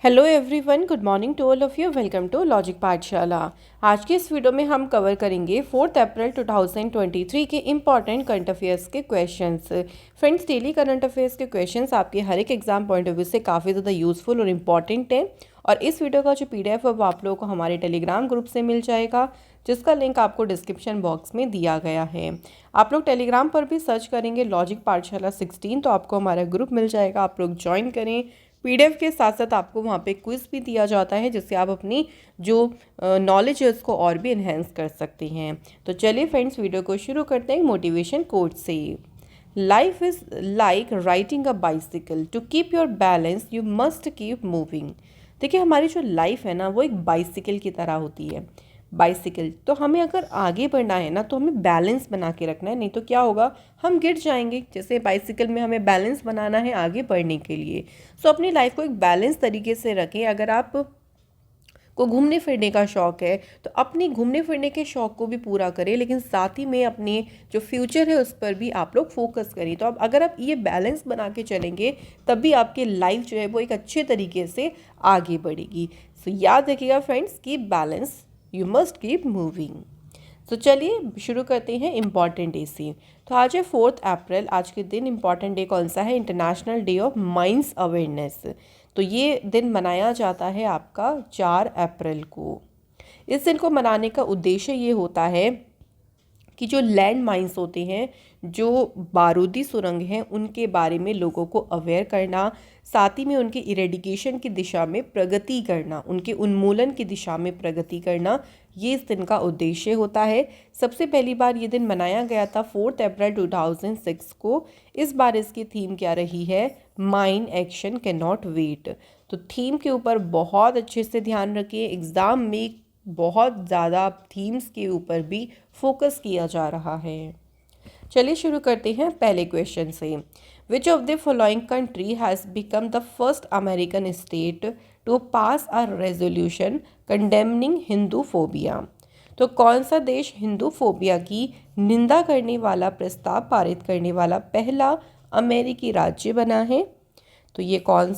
Hello everyone, good morning to all of you. Welcome to Logic Pathshala. आज के इस video में हम कवर करेंगे 4 अप्रैल 2023 के इम्पॉर्टेंट करंट अफेयर्स के questions. Friends, daily current affairs के क्वेश्चंस आपके हर एक एग्जाम पॉइंट ऑफ व्यू से काफ़ी ज़्यादा यूज़फुल और इम्पॉर्टेंट है। और इस वीडियो का जो PDF है वो आप लोगों को हमारे टेलीग्राम ग्रुप से मिल जाएगा, जिसका लिंक आपको डिस्क्रिप्शन बॉक्स में दिया गया है। आप लोग टेलीग्राम पर भी सर्च करेंगे लॉजिक पाठशाला 16 तो आपको हमारा ग्रुप मिल जाएगा। आप लोग ज्वाइन करें। PDF के साथ साथ आपको वहाँ पे क्विज़ भी दिया जाता है, जिससे आप अपनी जो नॉलेज है उसको और भी इन्हेंस कर सकते हैं। तो चलिए फ्रेंड्स, वीडियो को शुरू करते हैं मोटिवेशन कोट से। Life is like riding a bicycle, to keep your balance you must keep moving. देखिए, हमारी जो लाइफ है ना, वो एक बाइसिकल की तरह होती है। बाइसिकल तो हमें अगर आगे बढ़ना है ना, तो हमें बैलेंस बना के रखना है, नहीं तो क्या होगा, हम गिर जाएंगे। जैसे बाइसिकल में हमें बैलेंस बनाना है आगे बढ़ने के लिए। सो अपनी लाइफ को एक बैलेंस तरीके से रखें। अगर आप को घूमने फिरने का शौक़ है तो अपनी घूमने फिरने के शौक़ को भी पूरा करें, लेकिन साथ ही में अपने जो फ्यूचर है उस पर भी आप लोग फोकस करें। तो अब अगर आप ये बैलेंस बना के चलेंगे, तब भी आपकी लाइफ जो है वो एक अच्छे तरीके से आगे बढ़ेगी। सो याद रखिएगा friends, keep balance, you must keep moving. तो चलिए शुरू करते हैं इम्पॉर्टेंट डे से। तो आज है 4 अप्रैल। आज के दिन इम्पॉर्टेंट डे कौन सा है? International day of mines awareness. तो ये दिन मनाया जाता है आपका 4 अप्रैल को। इस दिन को मनाने का उद्देश्य ये होता है कि जो लैंड माइंस होते हैं, जो बारूदी सुरंग हैं, उनके बारे में लोगों को अवेयर करना, साथ ही में उनके इरेडिकेशन की दिशा में प्रगति करना, उनके उन्मूलन की दिशा में प्रगति करना, ये इस दिन का उद्देश्य होता है। सबसे पहली बार ये दिन मनाया गया था 4 अप्रैल 2006 को। इस बार इसकी थीम क्या रही है? Mine action cannot wait. तो थीम के ऊपर बहुत अच्छे से ध्यान रखिए। एग्ज़ाम में बहुत ज़्यादा थीम्स के ऊपर भी फोकस किया जा रहा है। चलिए शुरू करते हैं पहले क्वेश्चन से। Which of the following country has become the first American state to pass a resolution condemning Hindu phobia? तो कौन सा देश हिंदू फोबिया की निंदा करने वाला प्रस्ताव पारित करने वाला पहला अमेरिकी राज्य बना है? तो ये कौन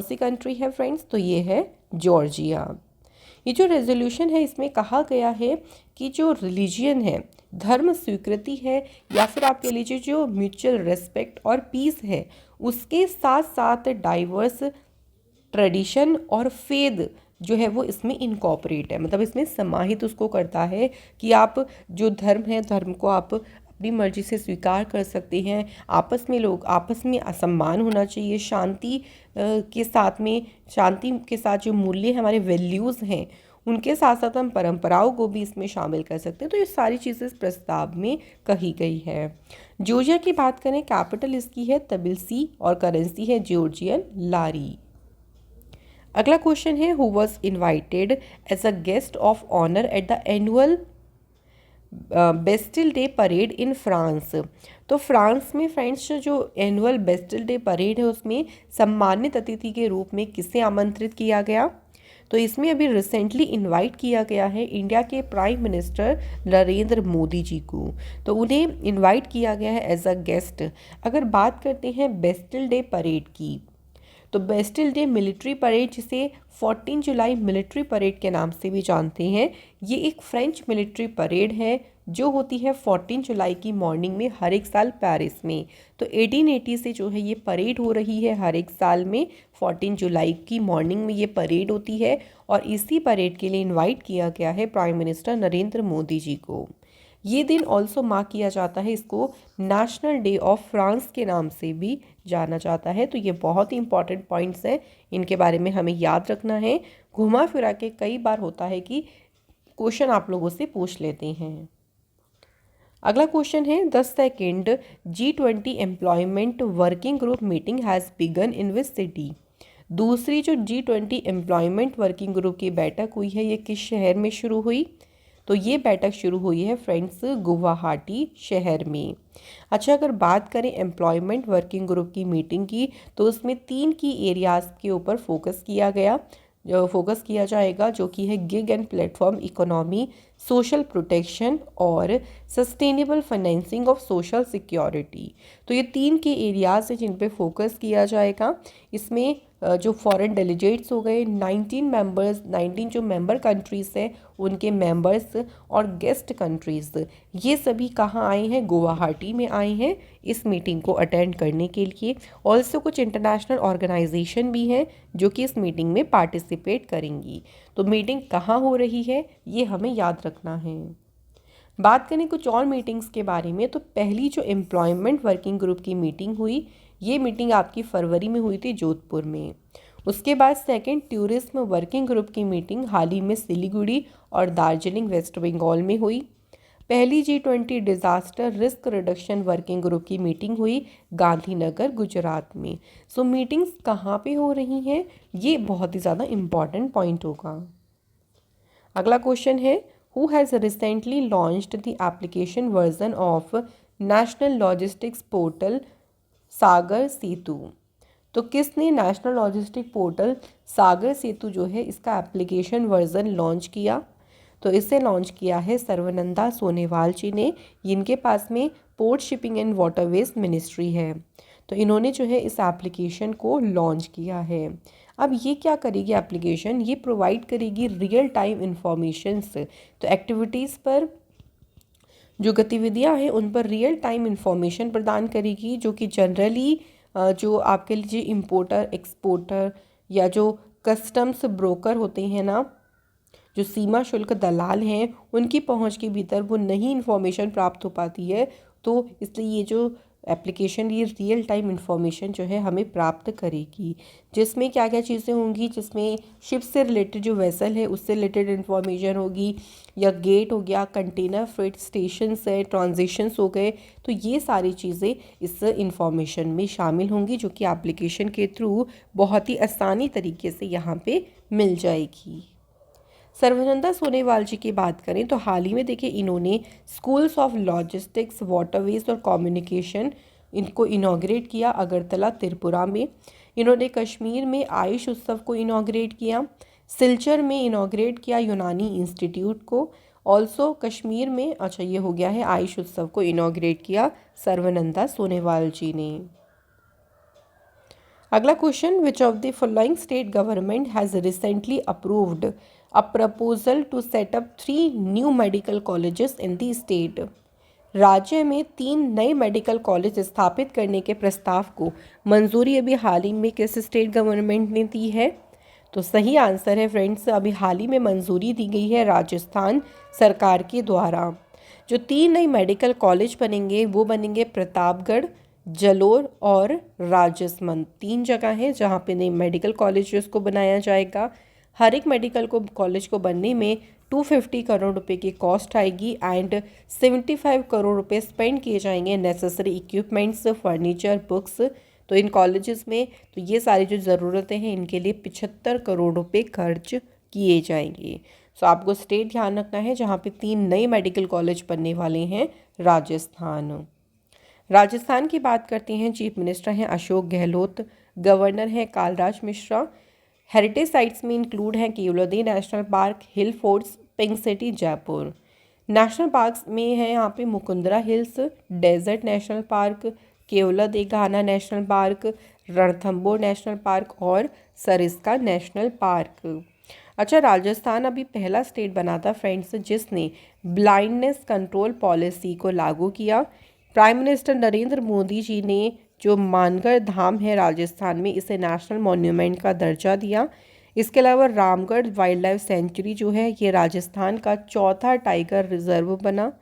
सी कंट्री है फ्रेंड्स? तो ये है जॉर्जिया। ये जो रेजोल्यूशन है, इसमें कहा गया है कि जो रिलीजियन है, धर्म स्वीकृति है, या फिर आप कह लीजिए जो म्यूचुअल रेस्पेक्ट और पीस है, उसके साथ साथ डाइवर्स ट्रेडिशन और फेद जो है वो इसमें इनकॉर्पोरेट है। मतलब इसमें समाहित उसको करता है कि आप जो धर्म है, धर्म को आप अपनी मर्जी से स्वीकार कर सकते हैं। आपस में असम्मान होना चाहिए। शांति के साथ जो मूल्य हमारे वैल्यूज़ हैं, उनके साथ साथ हम परंपराओं को भी इसमें शामिल कर सकते हैं। तो ये सारी चीज़ें इस प्रस्ताव में कही गई है। जॉर्जिया की बात करें, कैपिटल इसकी है तबिलिसी और करेंसी है जॉर्जियन लारी। अगला क्वेश्चन है, who was invited as a guest of honour at the annual Bastille Day parade in France? तो फ्रांस में फ्रेंड्स जो एनुअल बेस्टिल डे परेड है, उसमें सम्मानित अतिथि के रूप में किसे आमंत्रित किया गया? तो इसमें अभी रिसेंटली इनवाइट किया गया है इंडिया के प्राइम मिनिस्टर नरेंद्र मोदी जी को। तो उन्हें इनवाइट किया गया है एज अ गेस्ट। अगर बात करते हैं बेस्टिल डे परेड की, तो बेस्टिल डे मिलिट्री परेड, जिसे 14 जुलाई मिलिट्री परेड के नाम से भी जानते हैं, ये एक फ्रेंच मिलिट्री परेड है जो होती है 14 जुलाई की मॉर्निंग में हर एक साल पेरिस में। तो 1880 से जो है ये परेड हो रही है। हर एक साल में 14 जुलाई की मॉर्निंग में ये परेड होती है, और इसी परेड के लिए इनवाइट किया गया है प्राइम मिनिस्टर नरेंद्र मोदी जी को। ये दिन ऑल्सो मार्क किया जाता है, इसको नेशनल डे ऑफ फ्रांस के नाम से भी जाना जाता है। तो ये बहुत ही इंपॉर्टेंट पॉइंट्स हैं, इनके बारे में हमें याद रखना है। घुमा फिरा के कई बार होता है कि क्वेश्चन आप लोगों से पूछ लेते हैं। अगला क्वेश्चन है, the second G20 employment working group meeting has begun in which city? दूसरी जो G20 एम्प्लॉयमेंट वर्किंग ग्रुप की बैठक हुई है, ये किस शहर में शुरू हुई? तो ये बैठक शुरू हुई है फ्रेंड्स गुवाहाटी शहर में। अच्छा, अगर बात करें एम्प्लॉयमेंट वर्किंग ग्रुप की मीटिंग की, तो उसमें 3 की एरियाज़ के ऊपर फोकस किया जाएगा, जो कि है gig and platform economy, social protection और sustainable financing of social security. तो ये 3 के एरियाज हैं जिन पे फोकस किया जाएगा। इसमें जो फॉरेन डेलीगेट्स हो गए 19 मेंबर्स, 19 जो मेंबर कंट्रीज़ हैं उनके मेंबर्स और गेस्ट कंट्रीज़, ये सभी कहाँ आए हैं? गुवाहाटी में आए हैं इस मीटिंग को अटेंड करने के लिए। ऑल्सो कुछ इंटरनेशनल ऑर्गेनाइजेशन भी हैं जो कि इस मीटिंग में पार्टिसिपेट करेंगी। तो मीटिंग कहाँ हो रही है ये हमें याद रखना है। बात करें कुछ और मीटिंग्स के बारे में, तो पहली जो एम्प्लॉयमेंट वर्किंग ग्रुप की मीटिंग हुई, ये मीटिंग आपकी फरवरी में हुई थी जोधपुर में। उसके बाद सेकंड टूरिज्म वर्किंग ग्रुप की मीटिंग हाल ही में सिलीगुड़ी और दार्जिलिंग वेस्ट बंगाल में हुई। पहली G20 disaster risk reduction working group की मीटिंग हुई गांधीनगर गुजरात में। सो मीटिंग्स कहाँ पे हो रही हैं ये बहुत ही ज़्यादा इम्पॉर्टेंट पॉइंट होगा। अगला क्वेश्चन है, who has recently launched the application version of national logistics portal Sagar Setu. तो किसने national logistic portal Sagar Setu जो है इसका एप्लीकेशन वर्जन लॉन्च किया? तो इसे लॉन्च किया है सर्वनंदा सोनेवाल जी ने। इनके पास में port shipping and waterways ministry है। तो इन्होंने जो है इस एप्लीकेशन को लॉन्च किया है। अब ये क्या करेगी एप्लीकेशन? ये प्रोवाइड करेगी रियल टाइम इंफॉर्मेशंस। तो एक्टिविटीज़ पर जो गतिविधियां हैं उन पर रियल टाइम इंफॉर्मेशन प्रदान करेगी, जो कि जनरली जो आपके लिए इम्पोर्टर एक्सपोर्टर या जो कस्टम्स ब्रोकर होते हैं ना, जो सीमा शुल्क दलाल हैं, उनकी पहुंच के भीतर वो नई इन्फॉर्मेशन प्राप्त हो पाती है। तो इसलिए ये जो एप्लीकेशन ये रियल टाइम इन्फॉर्मेशन जो है हमें प्राप्त करेगी, जिसमें क्या क्या चीज़ें होंगी, जिसमें शिप से रिलेटेड जो वेसल है उससे रिलेटेड इन्फॉर्मेशन होगी, या गेट हो गया, कंटेनर फ्रेट स्टेशन है, ट्रांजिशंस हो गए। तो ये सारी चीज़ें इस इन्फॉर्मेशन में शामिल होंगी जो कि एप्लीकेशन के थ्रू बहुत ही आसानी तरीके से यहाँ पे मिल जाएगी। सर्वनंदा सोनेवाल जी की बात करें तो हाल ही में देखिए इन्होंने स्कूल्स ऑफ लॉजिस्टिक्स वाटरवेज और कम्युनिकेशन इनको इनॉग्रेट किया अगरतला त्रिपुरा में। इन्होंने कश्मीर में आयुष उत्सव को इनॉग्रेट किया, सिलचर में इनॉग्रेट किया यूनानी इंस्टीट्यूट को। ऑल्सो कश्मीर में ये हो गया है आयुष उत्सव को इनॉग्रेट किया सर्वनंदा सोनेवाल जी ने। अगला question, which of the following state government has recently approved a proposal to set up 3 new medical colleges in the state। राज्य में 3 नए मेडिकल कॉलेज स्थापित करने के प्रस्ताव को मंजूरी अभी हाल ही में किस स्टेट गवर्नमेंट ने दी है? तो सही आंसर है फ्रेंड्स, अभी हाल ही में मंजूरी दी गई है राजस्थान सरकार के द्वारा। जो 3 नए मेडिकल कॉलेज बनेंगे वो बनेंगे प्रतापगढ़, जलोर और राजसमंद। 3 जगह हैं जहाँ पे नए मेडिकल कॉलेज को बनाया जाएगा। हर एक मेडिकल कॉलेज को बनने में 250 करोड़ रुपए की कॉस्ट आएगी एंड 75 करोड़ रुपए स्पेंड किए जाएंगे नेसेसरी इक्विपमेंट्स, फर्नीचर, बुक्स। तो इन कॉलेजेस में तो ये सारी जो ज़रूरतें हैं इनके लिए 75 करोड़ रुपए खर्च किए जाएंगे। सो आपको स्टेट ध्यान रखना है जहाँ पे 3 नए मेडिकल कॉलेज बनने वाले हैं राजस्थान। राजस्थान की बात करते हैं, चीफ मिनिस्टर हैं अशोक गहलोत, गवर्नर हैं कालराज मिश्रा। हेरिटेज साइट्स में इंक्लूड हैं Keoladeo national park, hill forts, pink city Jaipur. National parks में है यहाँ पे Mukundra hills, desert national park, Keoladeo Ghana national park, Ranthambore national park और सरिस्का नेशनल पार्क। अच्छा, राजस्थान अभी पहला स्टेट बना था फ्रेंड्स जिसने ब्लाइंडनेस कंट्रोल पॉलिसी को लागू किया। प्राइम मिनिस्टर नरेंद्र मोदी जी ने जो मानगढ़ धाम है राजस्थान में इसे नेशनल मॉन्यूमेंट का दर्जा दिया। इसके अलावा रामगढ़ वाइल्ड लाइफ सेंचुरी जो है ये राजस्थान का 4था टाइगर रिजर्व बना।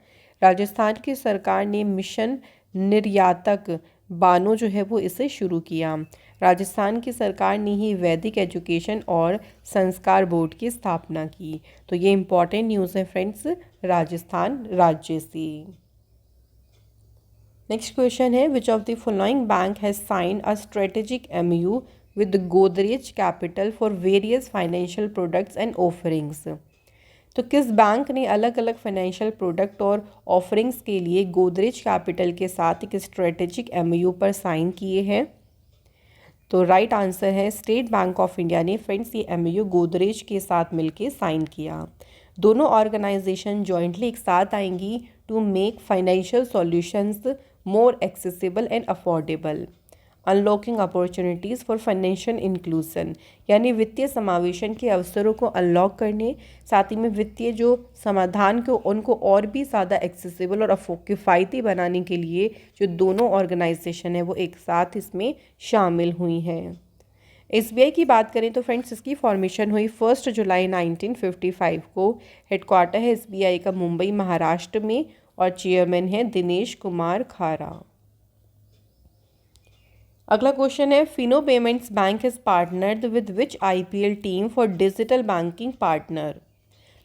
राजस्थान की सरकार ने मिशन निर्यातक बानो जो है वो इसे शुरू किया। राजस्थान की सरकार ने ही वैदिक एजुकेशन और संस्कार बोर्ड की स्थापना की। तो ये इम्पॉर्टेंट न्यूज़ है फ्रेंड्स राजस्थान राज्य से। नेक्स्ट क्वेश्चन है, which of the following bank has sign a strategic MOU with Godrej Capital for various financial products and offerings. तो किस बैंक ने अलग अलग फाइनेंशियल प्रोडक्ट और ऑफरिंग्स के लिए गोदरेज कैपिटल के साथ एक स्ट्रेटेजिक MOU पर साइन किए हैं? तो राइट आंसर है स्टेट बैंक ऑफ इंडिया ने फ्रेंड्स ये MOU गोदरेज के साथ मिलके साइन किया। दोनों ऑर्गेनाइजेशन जॉइंटली एक साथ आएंगी to make financial solutions more accessible and affordable, unlocking opportunities for financial inclusion, यानी वित्तीय समावेशन के अवसरों को अनलॉक करने, साथ ही में वित्तीय जो समाधान को उनको और भी ज़्यादा एक्सेसिबल और किफ़ायती बनाने के लिए जो दोनों ऑर्गेनाइजेशन है वो एक साथ इसमें शामिल हुई हैं। एसबीआई की बात करें तो फ्रेंड्स इसकी फॉर्मेशन हुई 1 जुलाई 1955 को। हेडक्वार्टर है एसबीआई का मुंबई महाराष्ट्र में और चेयरमैन है दिनेश कुमार खारा। अगला क्वेश्चन है Fino payments bank is partnered with which IPL team for digital banking partner.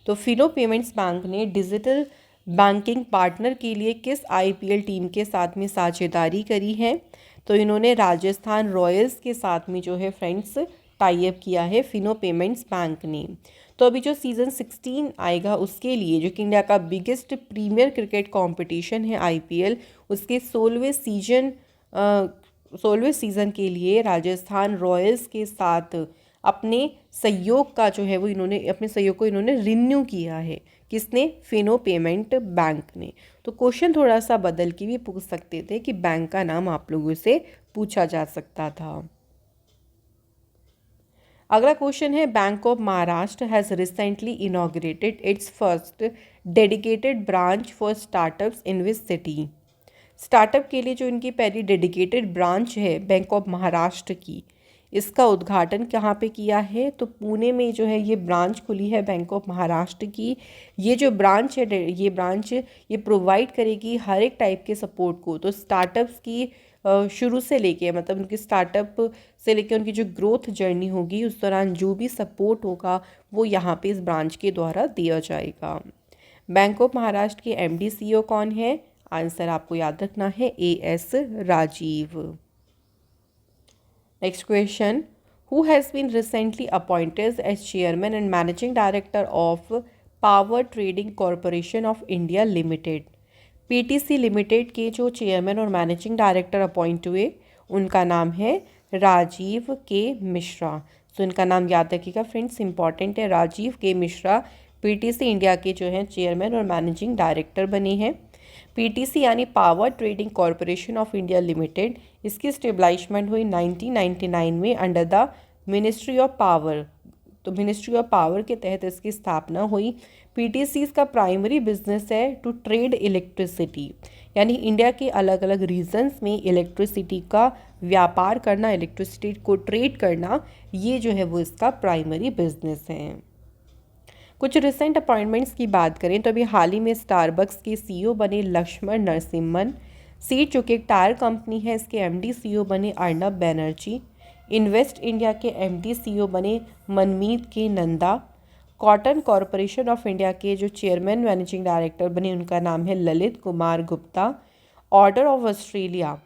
तो फिनो पेमेंट्स बैंक ने डिजिटल बैंकिंग पार्टनर के लिए किस आईपीएल टीम के साथ में साझेदारी करी है? तो इन्होंने राजस्थान रॉयल्स के साथ में जो है फ्रेंड्स टाई अप किया है फिनो पेमेंट्स बैंक ने। तो अभी जो सीज़न 16 आएगा उसके लिए, जो कि इंडिया का बिगेस्ट प्रीमियर क्रिकेट कंपटीशन है आईपीएल, उसके 16वें सीज़न के लिए राजस्थान रॉयल्स के साथ अपने सहयोग का जो है वो अपने सहयोग को इन्होंने रिन्यू किया है। किसने? फिनो पेमेंट बैंक ने। तो क्वेश्चन थोड़ा सा बदल के भी पूछ सकते थे कि बैंक का नाम आप लोगों से पूछा जा सकता था। अगला क्वेश्चन है bank of Maharashtra has recently inaugurated it's first dedicated branch for startups in which city. Startup के लिए जो इनकी पहली डेडिकेटेड ब्रांच है बैंक ऑफ महाराष्ट्र की, इसका उद्घाटन कहाँ पे किया है? तो पुणे में जो है ये ब्रांच खुली है बैंक ऑफ महाराष्ट्र की। ये जो ब्रांच है ये प्रोवाइड करेगी हर एक टाइप के सपोर्ट को। तो स्टार्टअप्स की शुरू से लेके, मतलब उनकी स्टार्टअप से लेके उनकी जो ग्रोथ जर्नी होगी उस दौरान जो भी सपोर्ट होगा वो यहाँ पे इस ब्रांच के द्वारा दिया जाएगा। बैंक ऑफ महाराष्ट्र के एमडी सीईओ कौन है? आंसर आपको याद रखना है A S Rajeev. Next question, who has been recently appointed as chairman and managing director of power trading corporation of India limited. PTC limited के जो चेयरमैन और मैनेजिंग डायरेक्टर अपॉइंट हुए उनका नाम है राजीव के मिश्रा। तो इनका नाम याद रखिएगा फ्रेंड्स, इंपॉर्टेंट है। राजीव के मिश्रा पीटीसी इंडिया के जो हैं चेयरमैन और मैनेजिंग डायरेक्टर बने हैं। पीटीसी यानी power trading corporation of India limited, इसकी स्टेबलाइजमेंट हुई 1999 में under the ministry of power. तो मिनिस्ट्री ऑफ पावर के तहत इसकी स्थापना हुई। पीटीसी का प्राइमरी बिजनेस है टू ट्रेड इलेक्ट्रिसिटी, यानी इंडिया के अलग अलग रीजन्स में इलेक्ट्रिसिटी का व्यापार करना, इलेक्ट्रिसिटी को ट्रेड करना, ये जो है वो इसका प्राइमरी बिजनेस है। कुछ रिसेंट अपॉइंटमेंट्स की बात करें तो अभी हाल ही में स्टारबक्स के सीईओ बने लक्ष्मण नरसिम्हन। सीट जो कि एक टायर कंपनी है, इसके एमडी सीईओ बने अर्नब बैनर्जी। इन्वेस्ट इंडिया के एमडी सीईओ बने मनमीत के Nanda. Cotton corporation of India के जो चेयरमैन मैनेजिंग डायरेक्टर बने उनका नाम है Lalit Kumar Gupta. Order of Australia,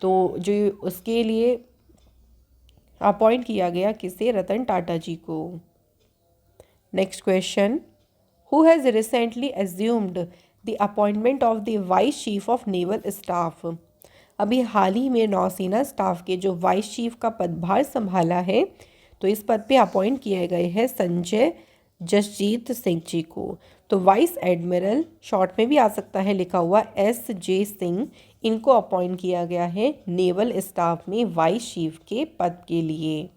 तो जो उसके लिए अपॉइंट किया गया किसे? रतन टाटा जी को। Next question, who has recently assumed the appointment of the vice chief of naval staff. अभी हाल ही में नौसेना स्टाफ के जो वाइस चीफ का पदभार संभाला है, तो इस पद पे अपॉइंट किए गए हैं संजय जसजीत सिंह जी को। तो वाइस एडमिरल, शॉर्ट में भी आ सकता है लिखा हुआ SJ सिंह, इनको अपॉइंट किया गया है नेवल स्टाफ में वाइस चीफ के पद के लिए।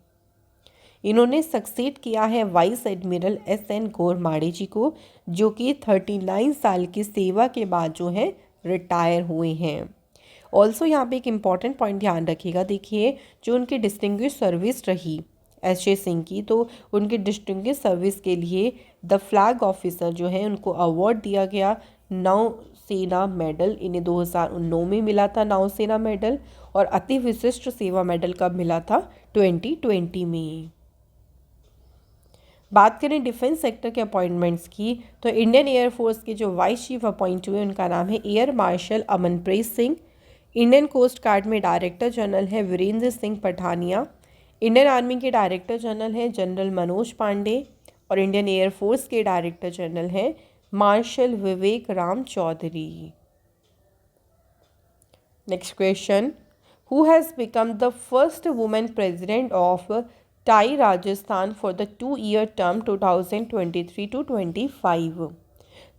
इन्होंने सक्सीड किया है वाइस एडमिरल SN गोरमाड़े जी को, जो कि 39 साल की सेवा के बाद जो है रिटायर हुए हैं। ऑल्सो यहाँ पे एक इम्पॉर्टेंट पॉइंट ध्यान रखिएगा, देखिए जो उनकी डिस्टिंग्विश सर्विस रही SJ सिंह की, तो उनकी डिस्टिंग्विश सर्विस के लिए द फ्लैग ऑफिसर जो है उनको अवार्ड दिया गया, नौसेना मेडल। इन्हें 2009 में मिला था नौसेना मेडल, और अति विशिष्ट सेवा मेडल कब मिला था? 2020 में। बात करें डिफेंस सेक्टर के अपॉइंटमेंट्स की, तो इंडियन एयरफोर्स के जो वाइस चीफ अपॉइंट हुए उनका नाम है air marshal Amanpreet Singh. Indian Coast Guard में डायरेक्टर जनरल है वीरेंद्र सिंह पठानिया। इंडियन आर्मी के डायरेक्टर जनरल है जनरल मनोज पांडे, और इंडियन एयरफोर्स के डायरेक्टर जनरल हैं marshal Vivek Ram Chaudhari. Next question, who has become the first women president of TiE Rajasthan for the 2-year term 2023 to 25।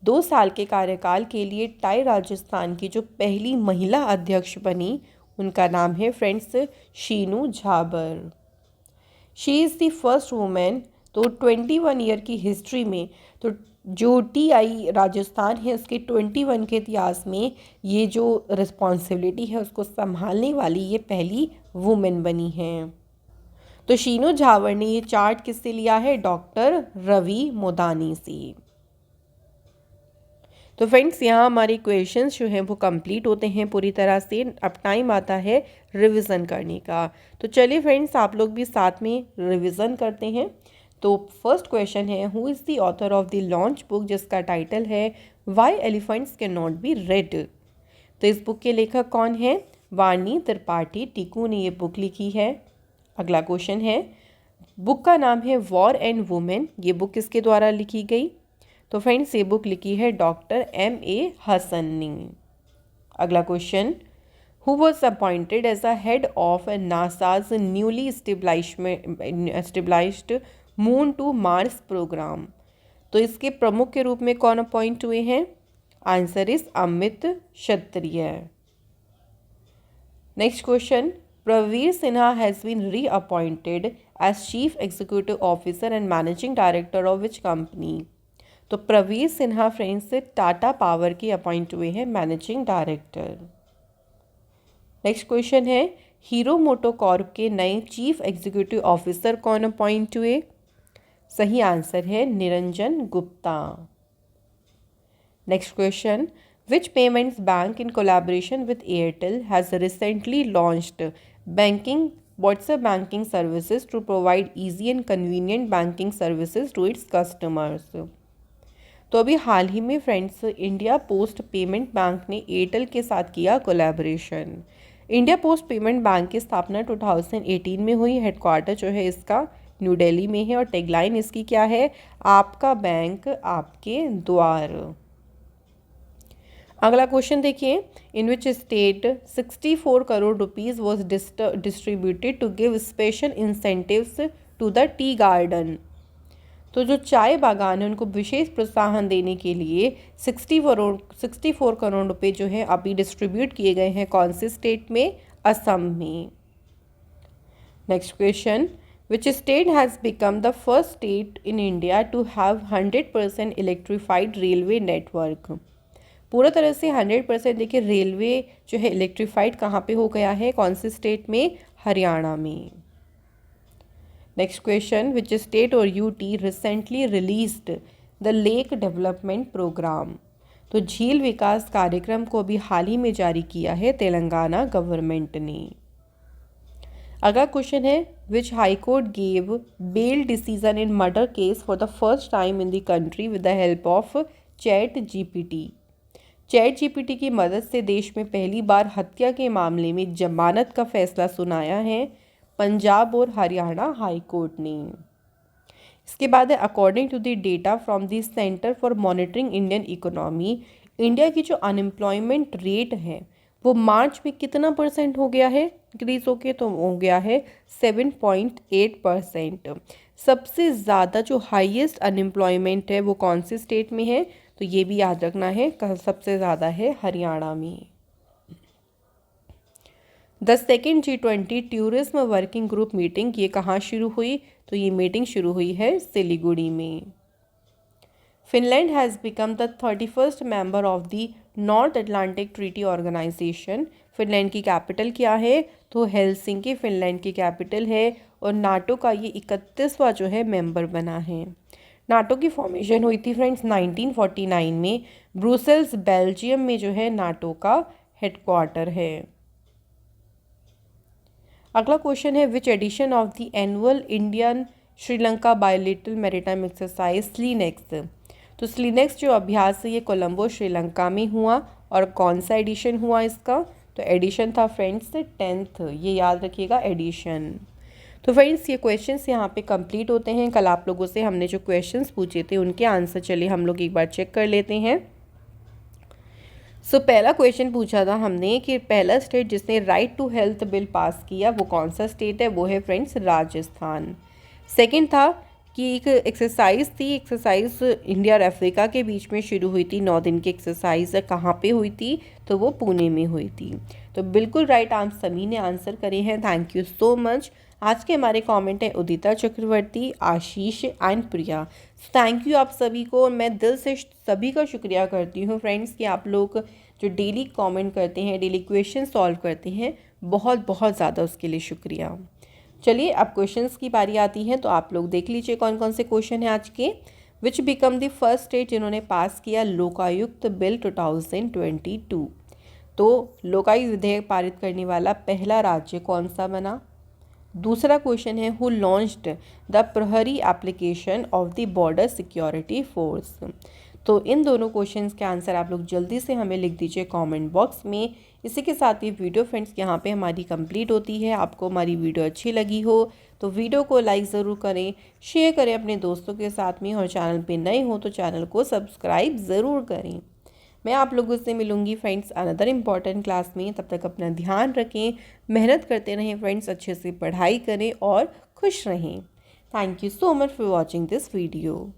2 साल के कार्यकाल के लिए टाई राजस्थान की जो पहली महिला अध्यक्ष बनी उनका नाम है friends Sheenu Jhabar. She is the first women. तो 21 ईयर की हिस्ट्री में तो जो TI राजस्थान है उसके 21 के इतिहास में ये जो रिस्पॉन्सिबिलिटी है उसको संभालने वाली ये पहली वुमेन बनी है। तो शीनू झावर ने ये चार्ट किससे लिया है? डॉक्टर रवि मोदानी से। तो फ्रेंड्स यहाँ हमारे क्वेश्चंस जो हैं वो कंप्लीट होते हैं पूरी तरह से। अब टाइम आता है रिवीजन करने का। तो चलिए फ्रेंड्स आप लोग भी साथ में रिवीजन करते हैं। तो फर्स्ट क्वेश्चन है, who is the author of the launch book, जिसका टाइटल है why elephants can not be red. तो इस बुक के लेखक कौन है? वाणी त्रिपाठी टिकू ने ये बुक लिखी है। अगला क्वेश्चन है, बुक का नाम है वॉर एंड वुमेन, ये बुक किसके द्वारा लिखी गई? तो फ्रेंड्स ये बुक लिखी है डॉक्टर M.A. हसन ने। अगला question, who was appointed as a head of NASA's newly established moon to Mars programme. तो इसके प्रमुख के रूप में कौन अपॉइंट हुए हैं? Answer is Amit Kshatriya. Next question, Pravir Sinha has been reappointed as chief executive officer and managing director of which company. तो प्रवीर सिन्हा फ्रेंड्स से टाटा पावर के अपॉइंट हुए हैं मैनेजिंग डायरेक्टर। नेक्स्ट क्वेश्चन है, हीरो मोटोकॉर्प के नए चीफ एग्जीक्यूटिव ऑफिसर कौन अपॉइंट हुए? सही आंसर है Niranjan Gupta. Next question, which payments bank in collaboration with Airtel has recently launched banking WhatsApp banking services to provide easy and convenient banking services to its customers. तो अभी हाल ही में friends India Post Payment Bank ने एयरटेल के साथ किया collaboration. India Post Payment bank की स्थापना 2018 में हुई। हेडक्वार्टर जो है इसका न्यू दिल्ली में है और टैगलाइन इसकी क्या है? आपका बैंक आपके द्वार। अगला क्वेश्चन देखिए, in which state 64 crore rupees was distributed to give special incentives to the tea garden. तो जो चाय बागान है उनको विशेष प्रोत्साहन देने के लिए 64 करोड़ रुपए जो है अभी डिस्ट्रीब्यूट किए गए हैं। कौन से स्टेट में? असम में। Next question, which state has become the first state in India to have 100% electrified railway network. पूरा तरह से 100% देखिए रेलवे जो है इलेक्ट्रीफाइड कहाँ पे हो गया है? कौन से स्टेट में? हरियाणा में। नेक्स्ट क्वेश्चन, विच स्टेट और UT recently released the lake development programme. तो झील विकास कार्यक्रम को अभी हाल ही में जारी किया है तेलंगाना गवर्नमेंट ने। अगला क्वेश्चन है, which high court gave bail decision in murder case for the first time in the country with the help of chat GPT. Chat GPT की मदद से देश में पहली बार हत्या के मामले में जमानत का फैसला सुनाया है पंजाब और हरियाणा हाई कोर्ट ने। इसके बाद है, according to the data from the centre for monitoring Indian economy, India की जो अनएम्प्लॉयमेंट रेट है वो मार्च में कितना % हो गया है? इंक्रीज होके तो हो गया है 7.8%। सबसे ज़्यादा जो हाईएस्ट अनएम्प्लॉयमेंट है वो कौन से स्टेट में है? तो ये भी याद रखना है, सबसे ज़्यादा है हरियाणा में। The second G20 tourism working group meeting ये कहाँ शुरू हुई? तो ये मीटिंग शुरू हुई है सिलीगुड़ी में। Finland has become the 31st member of the North Atlantic Treaty Organization. Finland की कैपिटल क्या है? तो हेलसिंकी फिनलैंड की कैपिटल है और नाटो का ये 31वां जो है मेंबर बना है। नाटो की फॉर्मेशन हुई थी फ्रेंड्स 1949 में। ब्रुसेल्स बेल्जियम में जो है नाटो का हेडक्वार्टर है। अगला क्वेश्चन है, which edition of the annual Indian Sri Lanka bilateral maritime exercise स्लीनेक्स। तो स्लीनेक्स जो अभ्यास है ये कोलंबो श्रीलंका में हुआ और कौन सा एडिशन हुआ इसका? तो एडिशन था फ्रेंड्स 10th, ये याद रखिएगा एडिशन। तो फ्रेंड्स ये क्वेश्चंस यहाँ पे कंप्लीट होते हैं। कल आप लोगों से हमने जो क्वेश्चंस पूछे थे उनके आंसर चलिए हम लोग एक बार चेक कर लेते हैं। पहला क्वेश्चन पूछा था हमने कि पहला स्टेट जिसने right to health bill pass किया वो कौन सा स्टेट है, वो है फ्रेंड्स राजस्थान। सेकंड था कि एक एक्सरसाइज थी, एक्सरसाइज इंडिया और अफ्रीका के बीच में शुरू हुई थी, 9 दिन की एक्सरसाइज कहाँ पे हुई थी, तो वो पुणे में हुई थी। तो बिल्कुल राइट आंसर सभी ने आंसर करे हैं, थैंक यू सो मच। आज के हमारे कमेंट है उदिता चक्रवर्ती, आशीष एंड प्रिया। थैंक यू आप सभी को, और मैं दिल से सभी का शुक्रिया करती हूँ फ्रेंड्स कि आप लोग जो डेली कमेंट करते हैं, डेली क्वेश्चन सॉल्व करते हैं, बहुत बहुत ज़्यादा उसके लिए शुक्रिया। चलिए अब क्वेश्चंस की बारी आती है, तो आप लोग देख लीजिए कौन कौन से क्वेश्चन हैं आज के। विच बिकम द फर्स्ट स्टेट जिन्होंने पास किया लोकायुक्त बिल 2022। तो लोकायुक्त विधेयक पारित करने वाला पहला राज्य कौन सा बना। दूसरा क्वेश्चन है हु लॉन्च्ड द प्रहरी application of the border security force. तो इन दोनों क्वेश्चंस के आंसर आप लोग जल्दी से हमें लिख दीजिए कमेंट बॉक्स में। इसी के साथ ये वीडियो फ्रेंड्स यहाँ पे हमारी कंप्लीट होती है। आपको हमारी वीडियो अच्छी लगी हो तो वीडियो को लाइक ज़रूर करें, शेयर करें अपने दोस्तों के साथ में, और चैनल पे नए हो तो चैनल को सब्सक्राइब ज़रूर करें। मैं आप लोगों से मिलूंगी फ्रेंड्स अनदर इम्पॉर्टेंट क्लास में। तब तक अपना ध्यान रखें, मेहनत करते रहें फ्रेंड्स, अच्छे से पढ़ाई करें और खुश रहें। Thank you so much for watching this video.